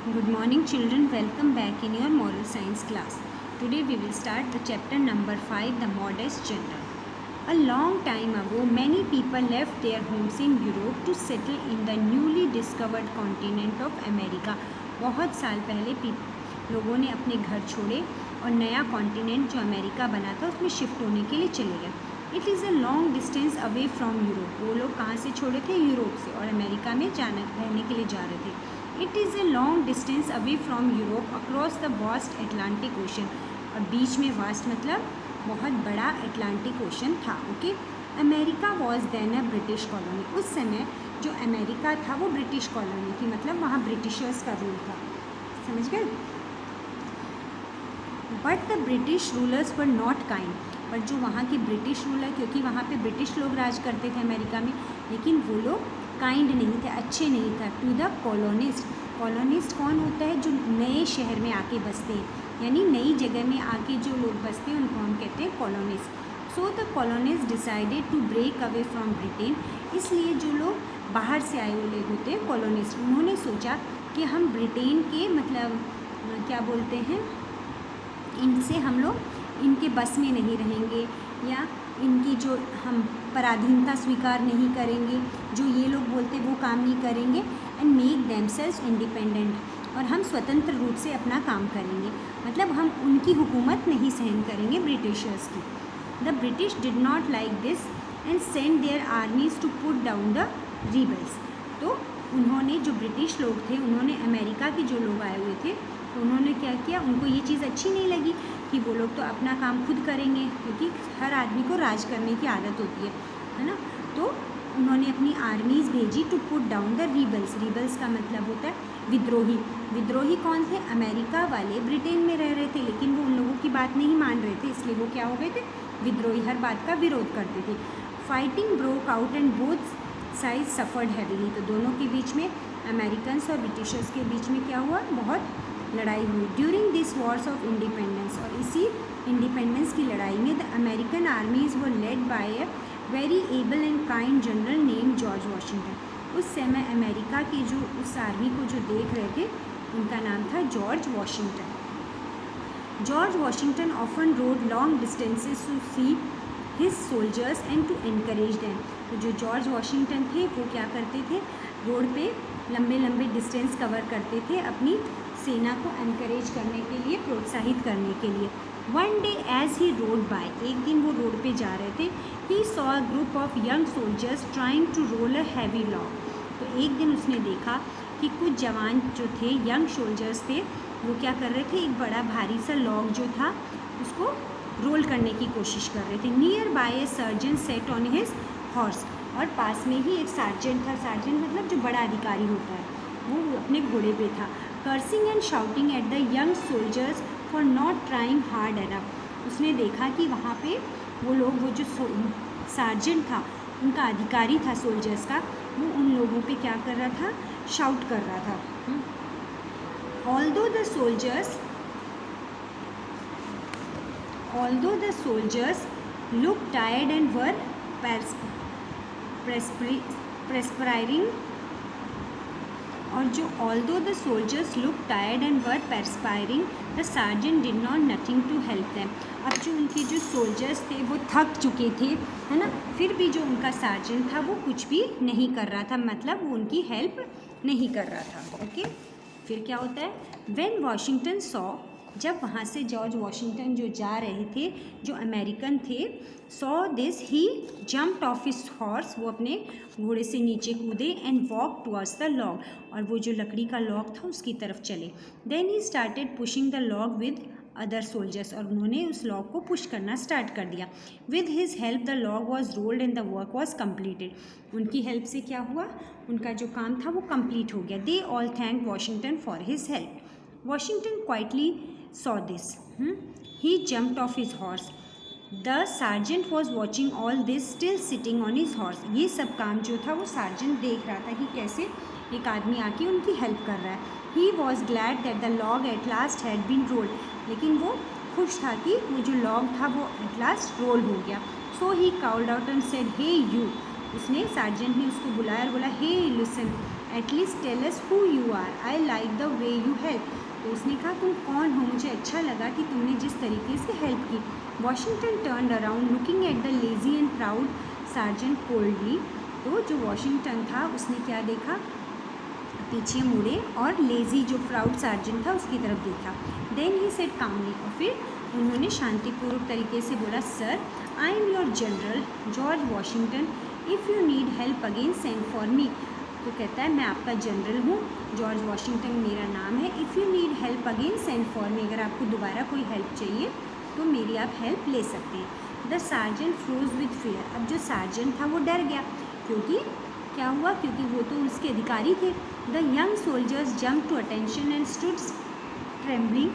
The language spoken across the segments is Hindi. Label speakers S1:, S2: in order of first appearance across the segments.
S1: Good morning children, welcome back in your moral science class. Today we will start the chapter number 5, the modest general. A long time ago, many people left their homes in Europe to settle in the newly discovered continent of America. बहुत साल पहले लोगों ने अपने घर छोड़े और नया कॉन्टिनेंट जो अमेरिका बना था उसमें शिफ्ट होने के लिए चले गए. It is a long distance away from Europe. वो लोग कहाँ से छोड़े थे? यूरोप से, और अमेरिका में रहने के लिए जा रहे थे. It is a long distance away from Europe across the vast Atlantic Ocean. और बीच में वास्ट मतलब बहुत बड़ा एटलांटिक ओशन था. Okay, America was then a British colony. उस समय जो अमेरिका था वो ब्रिटिश कॉलोनी थी, मतलब वहाँ ब्रिटिशर्स का रूल था. समझ गए? But the British rulers were not kind. पर जो वहाँ के ब्रिटिश रूलर, क्योंकि वहाँ पे ब्रिटिश लोग राज करते थे अमेरिका में, लेकिन वो लोग काइंड नहीं थे, अच्छे नहीं था. To the colonist. कॉलोनिस्ट कौन होता है? जो नए शहर में आके बसते हैं, यानी नई जगह में आके जो लोग बसते हैं उनको हम कहते हैं colonists. So the colonists decided to break away from Britain. इसलिए जो लोग बाहर से आए हुए लोग होते हैं कॉलोनिस्ट, उन्होंने सोचा कि हम ब्रिटेन के मतलब क्या बोलते हैं, इनसे हम लोग इनके बस में नहीं रहेंगे, या इनकी जो हम पराधीनता स्वीकार नहीं करेंगे, जो ये लोग बोलते वो काम नहीं करेंगे. And make themselves independent. और हम स्वतंत्र रूप से अपना काम करेंगे, मतलब हम उनकी हुकूमत नहीं सहन करेंगे ब्रिटिशर्स की. The British did not like this and send their armies to put down the rebels. तो उन्होंने, जो ब्रिटिश लोग थे, उन्होंने अमेरिका के जो लोग आए हुए थे, तो उन्होंने क्या किया, उनको ये चीज़ अच्छी नहीं लगी कि वो लोग तो अपना काम खुद करेंगे, क्योंकि हर आदमी को राज करने की आदत होती है ना. तो उन्होंने अपनी आर्मीज़ भेजी to put down the rebels. Rebels का मतलब होता है विद्रोही. विद्रोही कौन थे? अमेरिका वाले ब्रिटेन में रह रहे थे, लेकिन वो उन लोगों की बात नहीं मान रहे थे, इसलिए वो क्या हो गए थे? विद्रोही, हर बात का विरोध करते थे. Fighting broke out and both side suffered heavily. तो दोनों के बीच में, अमेरिकन्स और ब्रिटिशर्स के बीच में क्या हुआ? बहुत लड़ाई हुई. During this Wars of independence. और इसी इंडिपेंडेंस की लड़ाई में the American armies were led by a very able and kind general name George Washington. उस समय अमेरिका के जो उस आर्मी को जो देख रहे थे, उनका नाम था George Washington. George Washington often rode long distances to see his soldiers and to encourage them. तो जो जॉर्ज वाशिंगटन थे वो क्या करते थे? रोड पे लंबे लंबे डिस्टेंस कवर करते थे अपनी सेना को एनकरेज करने के लिए, प्रोत्साहित करने के लिए. One day as he rode by. एक दिन वो रोड पे जा रहे थे. He saw a group of young soldiers trying to roll a heavy log. तो एक दिन उसने देखा कि कुछ जवान जो थे, यंग सोल्जर्स थे, वो क्या कर रहे थे? एक बड़ा भारी सा लॉग जो था उसको रोल करने की कोशिश कर रहे थे. Near by A sergeant set on his horse. और पास में ही एक सार्जेंट था. सार्जेंट मतलब जो बड़ा अधिकारी होता है, वो अपने घोड़े पे था. Cursing and shouting at the young soldiers for not trying hard enough. उसने देखा कि वहाँ पे वो लोग, वो जो सार्जेंट था, उनका अधिकारी था सोल्जर्स का, वो उन लोगों पे क्या कर रहा था? शाउट कर रहा था. Although the soldiers looked tired and were perspiring, और जो although the soldiers looked tired and were perspiring, the sergeant did not nothing to help them. अब जो उनके जो सोल्जर्स थे वो थक चुके थे, है ना, फिर भी जो उनका सार्जेंट था वो कुछ भी नहीं कर रहा था, मतलब वो उनकी हेल्प नहीं कर रहा था. ओके, फिर क्या होता है? When Washington saw. जब वहाँ से जॉर्ज वाशिंगटन जो जा रहे थे, जो अमेरिकन थे, saw this he jumped of his horse. वो अपने घोड़े से नीचे कूदे and walk towards the log. और वो जो लकड़ी का लॉग था उसकी तरफ चले. Then he started pushing the log with other soldiers. और उन्होंने उस लॉग को पुश करना स्टार्ट कर दिया. With his help the log was rolled and the work was completed. उनकी हेल्प से क्या हुआ? उनका जो काम था वो कंप्लीट हो गया. They all thank Washington for his help. Washington quietly saw this. He jumped off his horse. The sergeant was watching all this still sitting on his horse. ये सब काम जो था वो सार्जेंट देख रहा था कि कैसे एक आदमी आके उनकी हेल्प कर रहा है. He was glad that the log at last had been rolled. लेकिन वो खुश था कि वो जो लॉग था वो at last रोल हो गया. So he called out and said, "Hey you." उसने, सार्जेंट ने उसको बुलाया और बोला, "Hey listen, at least tell us who you are. I like the way you help. तो उसने कहा तुम कौन हो, मुझे अच्छा लगा कि तुमने जिस तरीके से हेल्प की। Washington turned around looking at the lazy and proud sergeant coldly. तो जो वॉशिंगटन था उसने क्या देखा, पीछे मुड़े और लेज़ी जो प्राउड सार्जेंट था उसकी तरफ देखा। देन ही सेड कामली, और फिर उन्होंने शांतिपूर्वक तरीके से बोला, sir I am your general George Washington, if you need help again send for me. तो कहता है मैं आपका जनरल हूँ, जॉर्ज वॉशिंगटन मेरा नाम है। If you need help again send for me, अगर आपको दोबारा कोई हेल्प चाहिए तो मेरी आप हेल्प ले सकते हैं। The sergeant froze with fear, अब जो सार्जेंट था वो डर गया, क्योंकि क्या हुआ, क्योंकि वो तो उसके अधिकारी थे। The young soldiers jump to attention and stood trembling,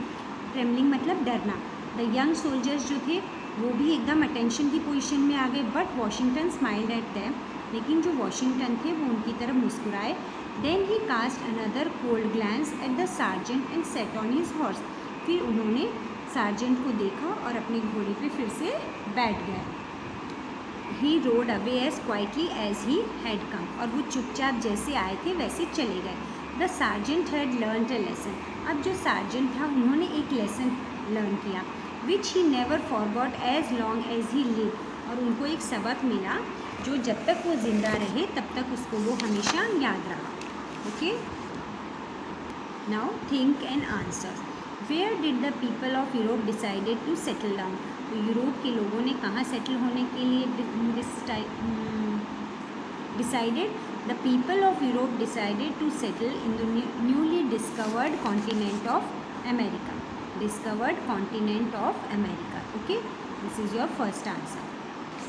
S1: trembling मतलब डरना। द यंग सोल्जर्स जो थे वो भी एकदम अटेंशन की पोजीशन में आ गए। But Washington smiled at them, लेकिन जो वॉशिंगटन थे वो उनकी तरफ मुस्कुराए। Then he cast another cold glance at the sergeant and sat on his horse, फिर उन्होंने सार्जेंट को देखा और अपने घोड़े पे फिर से बैठ गए। He rode away as quietly as he had come, और वो चुपचाप जैसे आए थे वैसे चले गए। The sergeant had learned a lesson, अब जो सार्जेंट था उन्होंने एक लेसन लर्न किया, which he never forgot as long as he live, और उनको एक सबक मिला जो जब तक वो ज़िंदा रहे तब तक उसको वो हमेशा याद रहा। Okay, now think and answer. Where did the people of Europe decided to settle down, तो यूरोप के लोगों ने कहाँ सेटल होने के लिए decided, the people of Europe decided to settle in the newly discovered continent of America, discovered continent of America. Okay, this is your first answer.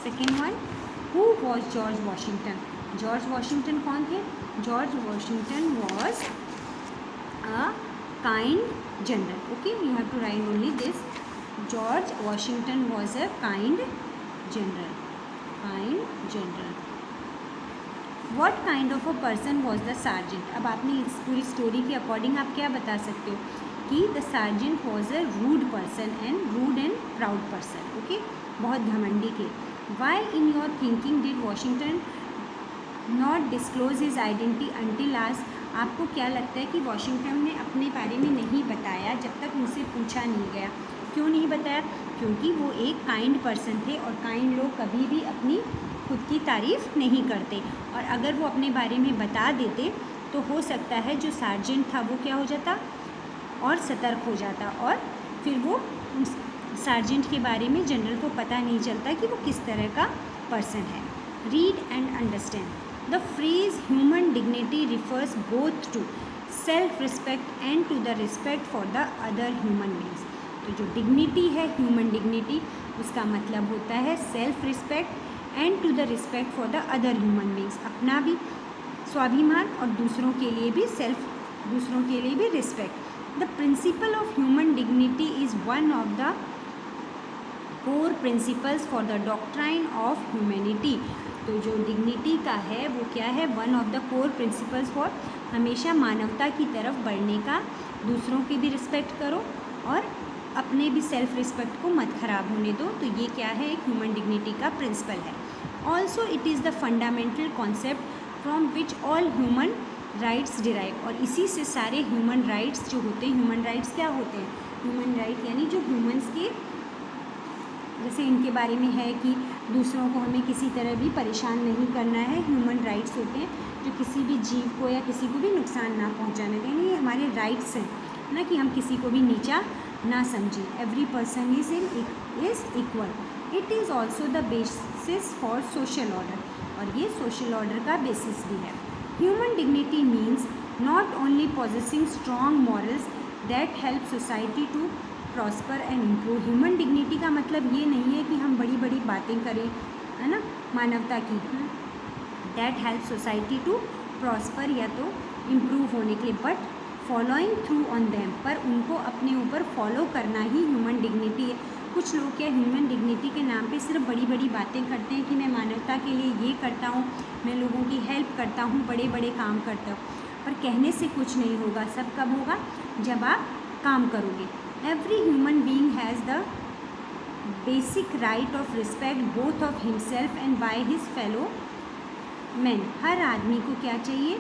S1: Second one, who was George Washington, George Washington कौन थे? George Washington was a kind general. Okay, you have to write only this. George Washington was a kind general. Kind general. What kind of a person was the sergeant? अब आपने इस पूरी स्टोरी के अकॉर्डिंग आप क्या बता सकते हो कि the sergeant was a rude person and proud person. Okay, बहुत घमंडी के। Why in your thinking did Washington not disclose his identity until last? आपको क्या लगता है कि वॉशिंगटन ने अपने बारे में नहीं बताया जब तक उनसे पूछा नहीं गया? क्यों नहीं बताया? क्योंकि वो एक काइंड पर्सन थे, और काइंड लोग कभी भी अपनी खुद की तारीफ़ नहीं करते, और अगर वो अपने बारे में बता देते तो हो सकता है जो सार्जेंट था वो क्या हो जाता और सतर्क हो जाता, और फिर वो सार्जेंट के बारे में जनरल को पता नहीं चलता कि वो किस तरह का पर्सन है। Read and understand. The phrase human dignity refers both to self-respect and to the respect for the other human beings. तो जो dignity है, human dignity, उसका मतलब होता है self respect and to the respect for the other human beings. अपना भी स्वाभिमान और दूसरों के लिए भी दूसरों के लिए भी respect. The principle of human dignity is one of the core principles for the doctrine of humanity. तो जो डिग्निटी का है वो क्या है? One of the core principles for, हमेशा मानवता की तरफ बढ़ने का, दूसरों की भी रिस्पेक्ट करो और अपने भी सेल्फ रिस्पेक्ट को मत खराब होने दो। तो ये क्या है? एक ह्यूमन डिग्निटी का प्रिंसिपल है। Also it is the fundamental concept from which all human rights derive, और इसी से सारे ह्यूमन राइट्स जो होते हैं, ह्यूमन राइट्स क्या होते हैं? ह्यूमन राइट यानी जो ह्यूमंस के, जैसे इनके बारे में है कि दूसरों को हमें किसी तरह भी परेशान नहीं करना है, ह्यूमन राइट्स होते हैं जो किसी भी जीव को या किसी को भी नुकसान ना पहुंचाने दें। ये हमारे राइट्स हैं ना, कि हम किसी को भी नीचा ना समझें। Every person is equal. It is also the basis for social order, और ये सोशल ऑर्डर का बेसिस भी है। Human dignity means not only possessing strong morals that help society to prosper and improve. Human dignity का मतलब ये नहीं है कि हम बड़ी बड़ी बातें करें, है ना, मानवता की, that help society to prosper या तो इम्प्रूव होने के लिए, but following through on them, पर उनको अपने ऊपर फॉलो करना ही ह्यूमन डिग्निटी है। कुछ लोग क्या ह्यूमन डिग्निटी के नाम पे सिर्फ बड़ी बड़ी बातें करते हैं कि मैं मानवता के लिए ये करता हूँ, मैं लोगों की हेल्प करता हूँ, बड़े बड़े काम करता हूँ, पर कहने से कुछ नहीं होगा। सब कब होगा? जब आप काम करोगे। Every human being has the basic right of respect both of himself and by his fellow men. हर आदमी को क्या चाहिए?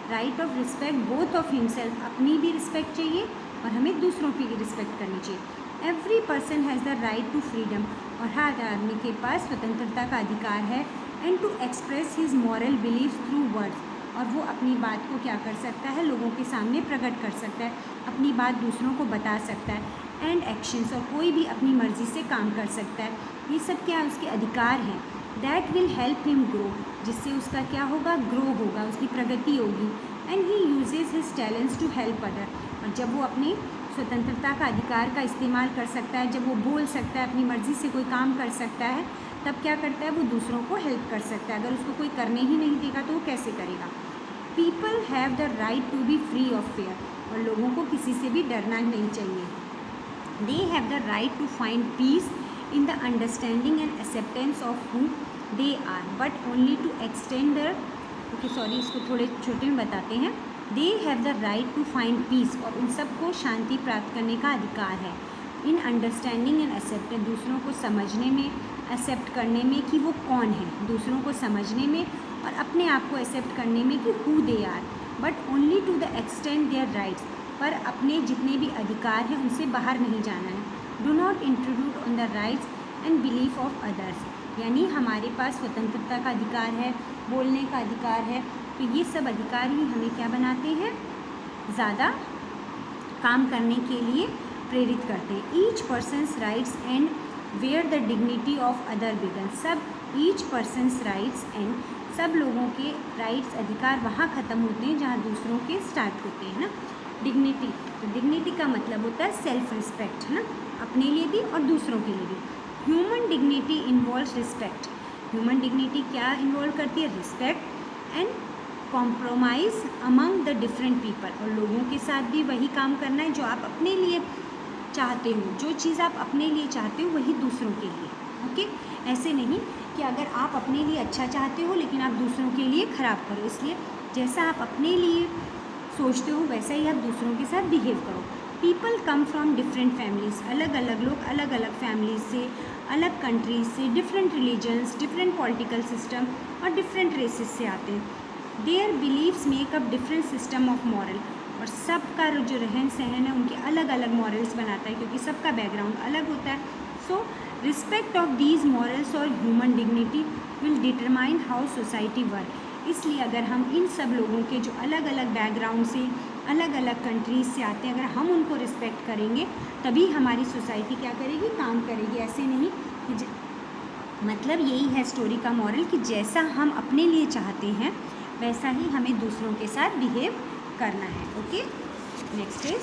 S1: Right of respect both of himself, अपनी भी रिस्पेक्ट चाहिए और हमें दूसरों की भी रिस्पेक्ट करनी चाहिए। Every person has the right to freedom, और हर आदमी के पास स्वतंत्रता का अधिकार है। And to express his moral belief through words, और वो अपनी बात को क्या कर सकता है, लोगों के सामने प्रकट कर सकता है, अपनी बात दूसरों को बता सकता है। एंड एक्शंस, और कोई भी अपनी मर्ज़ी से काम कर सकता है। ये सब क्या उसके अधिकार हैं। That will help him grow, जिससे उसका क्या होगा, ग्रो होगा, उसकी प्रगति होगी। And he uses his talents to help other, और जब वो अपनी स्वतंत्रता का अधिकार का इस्तेमाल कर सकता है, जब वो बोल सकता है, अपनी मर्ज़ी से कोई काम कर सकता है, तब क्या करता है, वो दूसरों को हेल्प कर सकता है। अगर उसको कोई करने ही नहीं देगा तो वो कैसे करेगा। People have the right to be free of fear, और लोगों को किसी से भी डरना नहीं चाहिए। They have the right to find peace in the understanding and acceptance of who they are, but only to extend the इसको थोड़े छोटे में बताते हैं। They have the right to find peace, और उन सबको शांति प्राप्त करने का अधिकार है। इन अंडरस्टैंडिंग एंड एक्सेप्टेंस, दूसरों को समझने में, एक्सेप्ट करने में कि वो कौन है, दूसरों को समझने में और अपने आप को एक्सेप्ट करने में कि who they are, but only to the extend their rights, पर अपने जितने भी अधिकार हैं उनसे बाहर नहीं जाना है। Do not intrude on the rights and belief of others, यानी हमारे पास स्वतंत्रता का अधिकार है, बोलने का अधिकार है, तो ये सब अधिकार ही हमें क्या बनाते हैं, ज़्यादा काम करने के लिए प्रेरित करते हैं। Each persons rights and where the dignity of other began, सब ईच पर्सनस राइट्स एंड, सब लोगों के राइट्स अधिकार वहाँ ख़त्म होते हैं जहाँ दूसरों के स्टार्ट होते हैं ना। डिग्निटी, तो डिग्निटी का मतलब होता है सेल्फ रिस्पेक्ट, है ना, अपने लिए भी और दूसरों के लिए भी। Human dignity involves respect, human dignity क्या इन्वॉल्व करती है, respect and compromise among the different people, और लोगों के साथ भी वही काम करना है जो आप अपने लिए चाहते हो, जो चीज़ आप अपने लिए चाहते हो वही दूसरों के लिए। ओके, ऐसे नहीं कि अगर आप अपने लिए अच्छा चाहते हो लेकिन आप दूसरों के लिए ख़राब करो। इसलिए जैसा आप अपने लिए सोचते हो वैसा ही आप दूसरों के साथ बिहेव करो। People come from different families, अलग अलग लोग अलग अलग फैमिलीज से, अलग कंट्रीज से, different religions, different political system और डिफरेंट रेसेस से आते हैं। Their beliefs make up different system of moral, और सबका जो रहन सहन है उनके अलग अलग मॉरल्स बनाता है, क्योंकि सबका बैकग्राउंड अलग होता है। So respect of these morals और human dignity will determine how society work. इसलिए अगर हम इन सब लोगों के जो अलग अलग बैकग्राउंड से, अलग अलग कंट्रीज़ से आते हैं, अगर हम उनको रिस्पेक्ट करेंगे तभी हमारी सोसाइटी क्या करेगी, काम करेगी। ऐसे नहीं कि मतलब यही है स्टोरी का मॉरल कि जैसा हम अपने लिए चाहते हैं वैसा ही हमें दूसरों के साथ बिहेव करना है। Okay, next is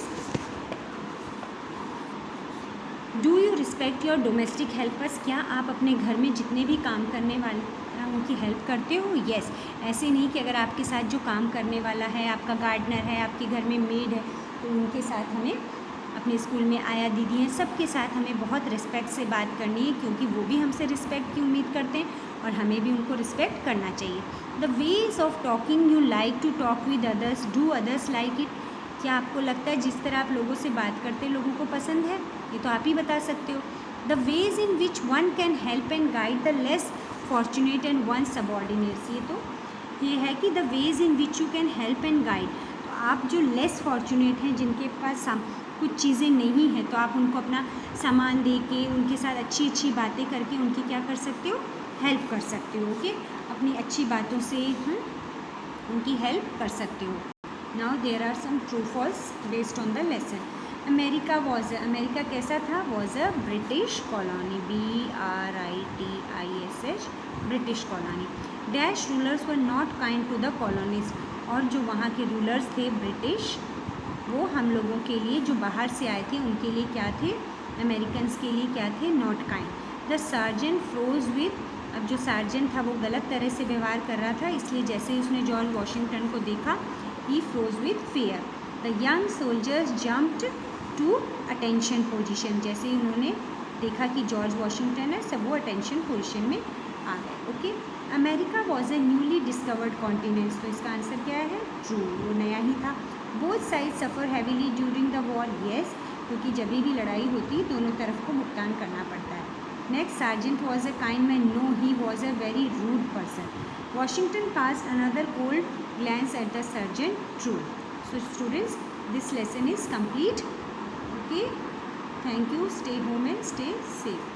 S1: do you respect your domestic helpers, क्या आप अपने घर में जितने भी काम करने वाले हैं उनकी हेल्प करते हो। येस, ऐसे नहीं कि अगर आपके साथ जो काम करने वाला है, आपका गार्डनर है, आपके घर में मेड है, तो उनके साथ हमें, अपने स्कूल में आया दीदी हैं, सबके साथ हमें बहुत रिस्पेक्ट से बात करनी है, क्योंकि वो भी हमसे रिस्पेक्ट की उम्मीद करते हैं और हमें भी उनको रिस्पेक्ट करना चाहिए। The ways of talking you like to talk with others, do others like it, क्या आपको लगता है जिस तरह आप लोगों से बात करते हैं लोगों को पसंद है, ये तो आप ही बता सकते हो। The ways in which one can help and guide the less fortunate and one subordinates, ये है कि the ways in which you can help and guide, तो आप जो लेस फॉर्चुनेट हैं, जिनके पास कुछ चीज़ें नहीं हैं, तो आप उनको अपना सामान दे के, उनके साथ अच्छी अच्छी बातें करके उनकी क्या कर सकते हो, हेल्प कर सकते हो। ओके, अपनी अच्छी बातों से उनकी हेल्प कर सकते हो। Now there are some true false based on the lesson. America कैसा था, was a British colony, BRITISH, British colony. Dash rulers were not kind to the colonies, और जो वहाँ के रूलर्स थे ब्रिटिश, वो हम लोगों के लिए, जो बाहर से आए थे उनके लिए क्या थे, अमेरिकन्स के लिए क्या थे, not kind. The sergeant froze with, अब जो सार्जेंट था वो गलत तरह से व्यवहार कर रहा था, इसलिए जैसे ही उसने जॉर्ज वॉशिंगटन को देखा, he froze with fear. The young soldiers jumped to attention position, जैसे ही उन्होंने देखा कि जॉर्ज वॉशिंगटन है, सब वो अटेंशन पोजीशन में आ गए। Okay, America was a newly discovered continent, तो इसका आंसर क्या है, ट्रू, वो नया ही था। Both side suffer heavily during the war, yes, क्योंकि जब भी लड़ाई होती दोनों तरफ को भुगतान करना पड़ता है। Next, sergeant was a kind man, no he was a very rude person. Washington cast another cold glance at the sergeant, true. So students, this lesson is complete. Okay, thank you. Stay home and stay safe.